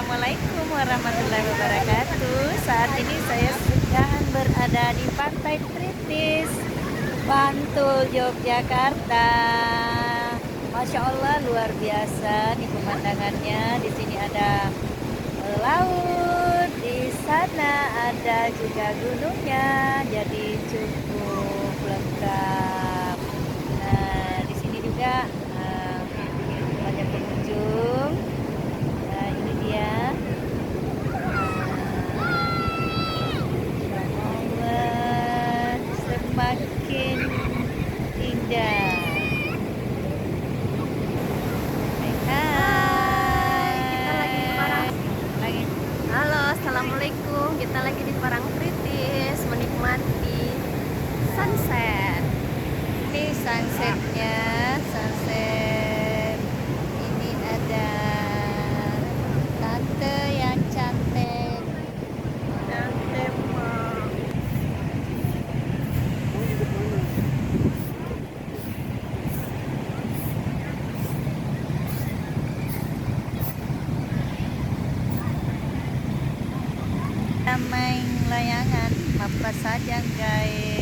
Assalamualaikum warahmatullahi wabarakatuh. Saat ini saya sedang berada di Pantai Tritis, Bantul, Yogyakarta. Masya Allah, luar biasa nih pemandangannya. Di sini ada laut, di sana ada juga gunungnya, jadi cukup lengkap. Nah, di sini juga banyak pengunjung. Nah, ini dia. Allah, semakin indah. Hai. Lagi. Halo, assalamualaikum. Kita lagi di Parangtritis menikmati sunset. Ini sunsetnya, sunset. Ini ada tante yang cantik. Kita main layangan, apa saja guys.